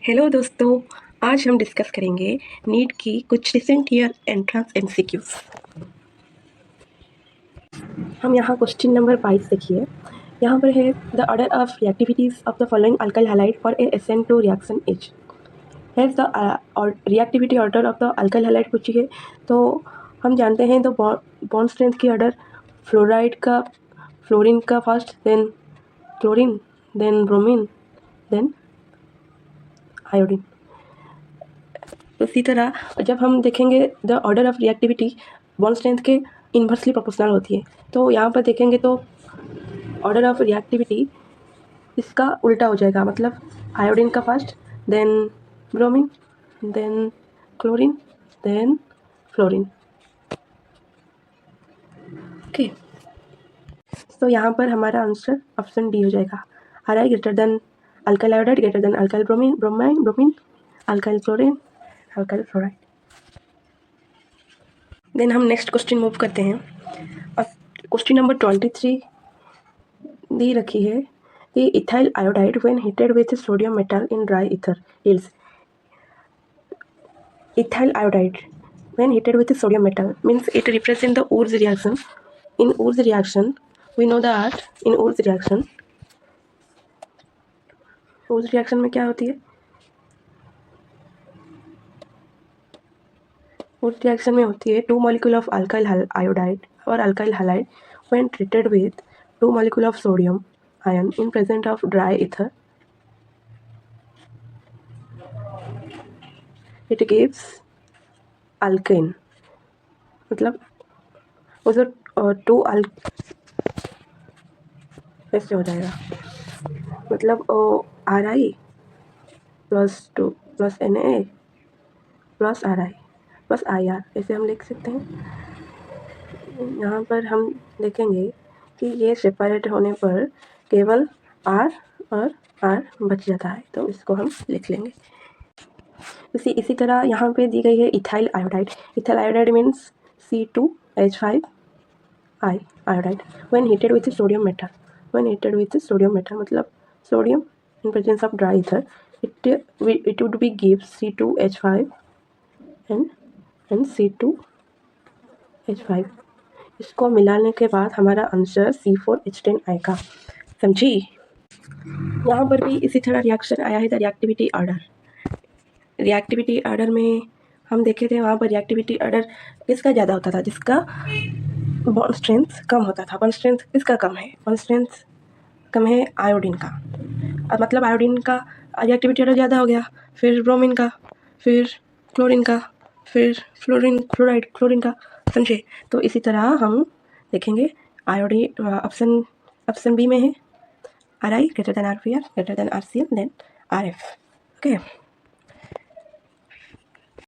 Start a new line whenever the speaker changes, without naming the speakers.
Hello दोस्तों, आज हम डिस्कस करेंगे नीट की कुछ रिसेंट ईयर एंट्रेंस एमसीक्यूज। हम यहाँ क्वेश्चन नंबर 22 देखिए। यहाँ पर है the order of reactivities of the following alkyl halide for a SN2 reaction is. है the reactivity order of the alkyl halide पूछी है। तो हम जानते हैं द बॉन्ड स्ट्रेंथ की ऑर्डर फ्लोराइड का, फ्लोरीन का first, then chlorine, then bromine, then iodine. इसी तरह जब हम देखेंगे the order of reactivity bond strength के इन्वर्सली प्रोपोर्शनल होती है। तो यहाँ पर देखेंगे तो ऑर्डर ऑफ रिएक्टिविटी इसका उल्टा हो जाएगा, मतलब आयोडीन का first, then bromine, then chlorine, then fluorine. Okay, तो यहाँ पर हमारा आंसर ऑप्शन डी हो जाएगा। Ri greater than alkyl iodide greater than alkyl bromine, alkyl chlorine, alkyl fluoride. Then हम नेक्स्ट क्वेश्चन मूव करते हैं। और क्वेश्चन नंबर 23 दी रखी है कि ethyl iodide when heated with sodium metal in dry ether yields. Ethyl iodide when heated with sodium metal means it represents the Ur's reaction. In Ur's reaction, we know that in Ur's reaction में क्या होती है? Ur's reaction में होती है 2 molecule of alkyl iodide or alkyl halide when treated with 2 molecule of sodium ion in presence of dry ether. It gives alkane, मतलब वो जो 2 ऐसे हो जाएगा, मतलब Ri plus 2 plus Na plus Ri plus IR, ऐसे हम लिख सकते हैं। यहाँ पर हम देखेंगे कि ये सेपरेट होने पर केवल R और R बच जाता है, तो इसको हम लिख लेंगे। इसी तरह यहाँ पे दी गई है ethyl iodide. Ethyl iodide means C2H5 iodide when heated with sodium metal. When heated with sodium metal मतलब sodium in presence of dry ether, it would be give C2H5 and C2H5। इसको मिलाने के बाद हमारा आंसर C4H10 आएगा, समझी। यहाँ पर भी इसी तरह रिएक्शन आया है the reactivity order. Reactivity order में हम देखे थे, वहाँ पर रिएक्टिविटी ऑर्डर किसका ज़्यादा होता था? जिसका बॉन्ड स्ट्रेंथ कम होता था। बॉन्ड स्ट्रेंथ किसका कम है? बॉन्ड स्ट्रेंथ कम है आयोडीन का, मतलब आयोडीन का रिएक्टिविटी ऑर्डर ज़्यादा हो गया, फिर ब्रोमीन का, फिर क्लोरीन का, फिर क्लोरीन का, समझे। तो इसी तरह हम देखेंगे आयोडीन ऑप्शन बी में है Ri greater than Rpr greater than RCl then Rf। Okay.